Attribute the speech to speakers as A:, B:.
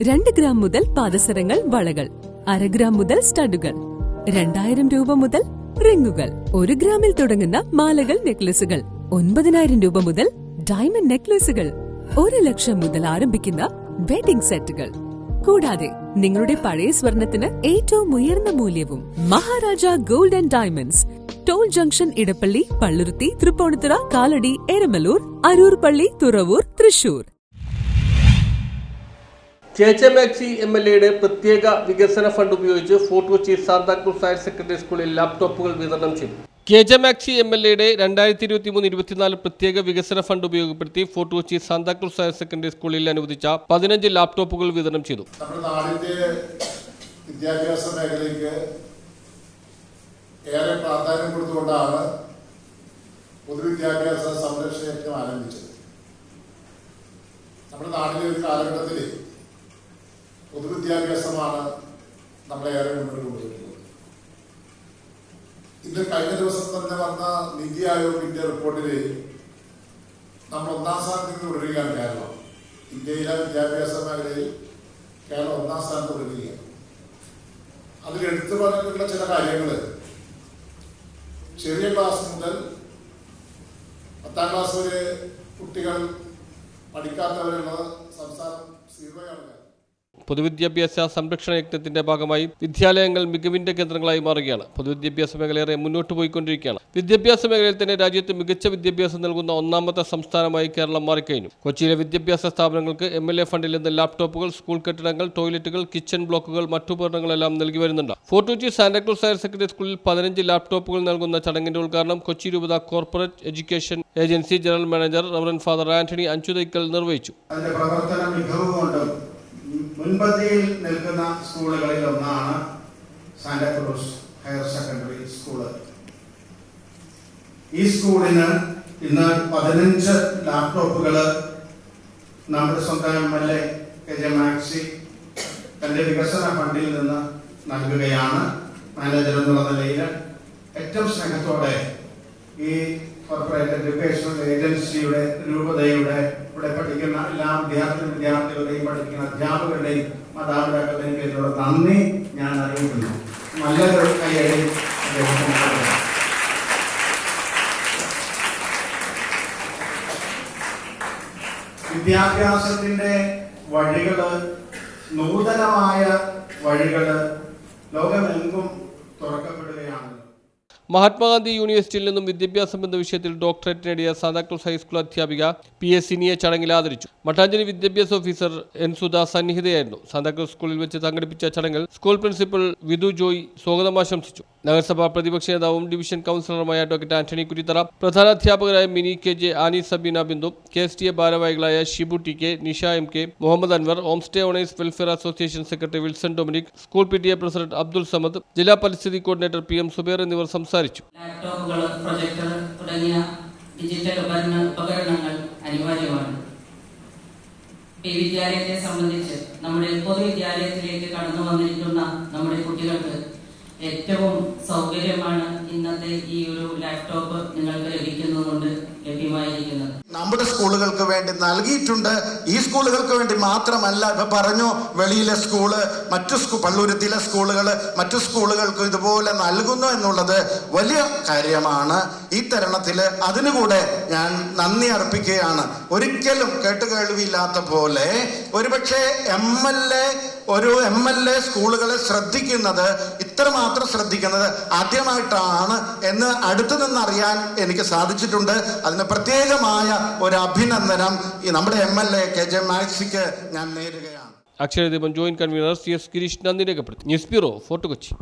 A: 2 gram മുതൽ പാദസരങ്ങൾ, വളകൾ, 1/2 gram മുതൽ സ്റ്റഡുകൾ, 2000 രൂപ മുതൽ റിങ്ങുകൾ, 1 ഗ്രാമിൽ തുടങ്ങുന്ന മാലകൾ, നെക്ലസുകൾ, 9000 രൂപ മുതൽ ഡയമണ്ട് നെക്ലസുകൾ, 1 ലക്ഷം മുതൽ ആരംഭിക്കുന്ന വെഡിംഗ് സെറ്റുകൾ. കൂടാതെ നിങ്ങളുടെ പഴയ സ്വർണത്തിന് ഏറ്റവും ഉയർന്ന മൂല്യവും. Maharaja gold and diamonds, toll junction, Edappally, Palluruthy, Tripunithura, Kalady, Eramalloor, Aroor പള്ളി, തുറവൂർ, തൃശൂർ.
B: KJ MLAയുടെ പ്രത്യേക വികസന ഫണ്ട് ഉപയോഗിച്ച് Fort Kochi Santa Cruz higher secondary സ്കൂളിൽ ലാപ്ടോപ്പുകൾ വിതരണം ചെയ്തു. KJ MLAയുടെ 2023-24 പ്രത്യേക വികസന ഫണ്ട് ഉപയോഗപ്പെടുത്തി Fort Kochi Santa Cruz higher secondary സ്കൂളിൽ അനുവദിച്ച 15 ലാപ്ടോപ്പുകൾ വിതരണം ചെയ്തു.
C: നമ്മുടെ നാടിന്റെ വിദ്യാഭ്യാസ മേഖലയ്ക്ക് ഏറെ പ്രാധാന്യം കൊടുത്തുകൊണ്ടാണ് പൊതുവിദ്യാഭ്യാസ സംരക്ഷണ യജ്ഞം ആരംഭിച്ചത്. നമ്മുടെ നാടിലെ ഒരു കാലഘട്ടത്തിൽ പൊതുവിദ്യാഭ്യാസമാണ് നമ്മളേറെ മുന്നോട്ട് കൊണ്ടുവരുന്നത്. ഇന്ന് കഴിഞ്ഞ ദിവസം തന്നെ വന്ന നീതി ആയോഗിന്റെ റിപ്പോർട്ടിൽ നമ്മൾ 1ാം സ്ഥാനത്ത് തുടരുകയാണ് കേരളം. ഇന്ത്യയിലെ വിദ്യാഭ്യാസ മേഖലയിൽ കേരളം 1ാം സ്ഥാനത്ത് തുടരുകയാണ്. അതിൽ എടുത്തു പറഞ്ഞിട്ടുള്ള ചില കാര്യങ്ങൾ ചെറിയ ക്ലാസ് മുതൽ 10ാം ക്ലാസ് വരെ കുട്ടികൾ പഠിക്കാത്തവരുള്ള സംസ്ഥാനം 0
B: പൊതുവിദ്യാഭ്യാസ സംരക്ഷണ യജ്ഞത്തിന്റെ ഭാഗമായി വിദ്യാലയങ്ങൾ മികവിന്റെ കേന്ദ്രങ്ങളായി മാറുകയാണ്. പൊതുവിദ്യാഭ്യാസ മേഖലയേറെ മുന്നോട്ട് പോയിക്കൊണ്ടിരിക്കുകയാണ്. വിദ്യാഭ്യാസ മേഖലയിൽ തന്നെ രാജ്യത്ത് മികച്ച വിദ്യാഭ്യാസം നൽകുന്ന 1ാമത്തെ സംസ്ഥാനമായി കേരളം മാറിക്കഴിഞ്ഞു. കൊച്ചിയിലെ വിദ്യാഭ്യാസ സ്ഥാപനങ്ങൾക്ക് MLA ഫണ്ടിൽ നിന്ന് ലാപ്ടോപ്പുകൾ, സ്കൂൾ കെട്ടിടങ്ങൾ, ടോയ്ലറ്റുകൾ, കിച്ചൺ ബ്ലോക്കുകൾ, മറ്റുപകരണങ്ങളെല്ലാം നൽകി വരുന്നുണ്ട്. Fort Kochi Santa Cruz higher secondary സ്കൂളിൽ 15 ലാപ്ടോപ്പുകൾ നൽകുന്ന ചടങ്ങിന്റെ ഉദ്ഘാടനം കൊച്ചി രൂപത corporate education agency general manager reverend father Antony Anchuthaikkal നിർവഹിച്ചു.
D: മുൻപന്തിയിൽ നിൽക്കുന്ന സ്കൂളുകളിൽ ഒന്നാണ് സാന്താക്രൂസ് ഹയർ സെക്കൻഡറി സ്കൂള്. ഈ സ്കൂളിന് ഇന്ന് 15 ലാപ്ടോപ്പുകൾ നമ്മുടെ സ്വന്തം MLA KJ തന്റെ വികസന ഫണ്ടിൽ നിന്ന് നൽകുകയാണ്. മാനേജർ എന്നുള്ള നിലയിൽ ഏറ്റവും സ്നേഹത്തോടെ ഈ കോർപ്പറേറ്റ് എഡ്യൂക്കേഷൻ ഏജൻസിയുടെ രൂപതയുടെ ഇവിടെ പഠിക്കുന്ന എല്ലാ വിദ്യാർത്ഥികളുടെയും പഠിക്കുന്ന അധ്യാപകരുടെയും മാതാപിതാക്കളുടെയും പേരിലുള്ള നന്ദി ഞാൻ അറിയിക്കുന്നു. നല്ലൊരു കൈയടി വിദ്യാഭ്യാസത്തിന്റെ വഴികള്, നൂതനമായ വഴികള് ലോകമെങ്കും തുറക്കപ്പെടുകയാണ്.
B: മഹാത്മാഗാന്ധി യൂണിവേഴ്സിറ്റിയിൽ നിന്നും വിദ്യാഭ്യാസം എന്ന വിഷയത്തിൽ ഡോക്ടറേറ്റ് നേടിയ സാന്താക്രൂസ് ഹൈസ്കൂൾ അധ്യാപിക PS സിനിയെ ചടങ്ങിൽ ആദരിച്ചു. മട്ടാഞ്ചേരി വിദ്യാഭ്യാസ ഓഫീസർ N സുധ സന്നിഹിതയായിരുന്നു. സാന്താക്രൂസ് സ്കൂളിൽ വെച്ച് സംഘടിപ്പിച്ച ചടങ്ങിൽ സ്കൂൾ പ്രിൻസിപ്പൽ വിധു ജോയ് സ്വാഗതം ആശംസിച്ചു. നഗരസഭാ പ്രതിപക്ഷ നേതാവും ഡിവിഷൻ കൗൺസിലറുമായ ഡോക്ടർ ആന്റണി കുരിത്തറ, പ്രധാനാധ്യാപകരായ മിനി KJ, ആനി സബീന ബിന്ദു, KSTA ഭാരവാഹികളായ Shibu TK, Nisha MK, Muhammad Anwar, home stay owners welfare association secretary Wilson Dominic, school PTA president Abdul Samad, ജില്ലാ പരിസ്ഥിതി കോർഡിനേറ്റർ PM സുബേർ എന്നിവർ സംസാരിച്ചു.
E: ലാപ്ടോപ്പുകൾ, പ്രൊജക്ടർ തുടങ്ങിയ ഡിജിറ്റൽ ഉപകരണങ്ങൾ അനിവാര്യമാണ്. ഈ വിദ്യാലയത്തെ സംബന്ധിച്ച് നമ്മുടെ പൊതുവിദ്യാലയത്തിലേക്ക് കടന്നു വന്നിരിക്കുന്ന നമ്മുടെ കുട്ടികൾക്ക് ഏറ്റവും സൗകര്യമാണ് ഇന്നത്തെ ഈ ഒരു ലാപ്ടോപ്പ് നിങ്ങൾക്ക് ലഭിക്കുന്നതുകൊണ്ട് ലഭ്യമായിരിക്കുന്നത്.
D: നമ്മുടെ സ്കൂളുകൾക്ക് വേണ്ടി നൽകിയിട്ടുണ്ട്. ഈ സ്കൂളുകൾക്ക് വേണ്ടി മാത്രമല്ല, ഇപ്പൊ പറഞ്ഞു വെളിയിലെ സ്കൂള്, മറ്റു പള്ളുരുത്തിയിലെ സ്കൂളുകള്, മറ്റു സ്കൂളുകൾക്ക് ഇതുപോലെ നൽകുന്നു എന്നുള്ളത് വലിയ കാര്യമാണ്. ഈ തരുണത്തില് അതിനുകൂടെ ഞാൻ നന്ദി അർപ്പിക്കുകയാണ്. ഒരിക്കലും കേട്ടുകേൾവിയില്ലാത്ത പോലെ ഒരുപക്ഷെ ഒരു MLA സ്കൂളുകളെ ശ്രദ്ധിക്കുന്നത്, ഇത്രമാത്രം ശ്രദ്ധിക്കുന്നത് ആദ്യമായിട്ടാണ് എന്ന് അടുത്തു നിന്നറിയാൻ എനിക്ക് സാധിച്ചിട്ടുണ്ട്. അതിന് പ്രത്യേകമായ ഒരു അഭിനന്ദനം ഈ നമ്മുടെ MLA KJ ഞാൻ നേരുകയാണ്.
B: അക്ഷരദീപം ജോയിന്റ് കൺവീനർ CS ഗിരീഷ് നന്ദി രേഖപ്പെടുത്തി. News bureau, fort Kochi.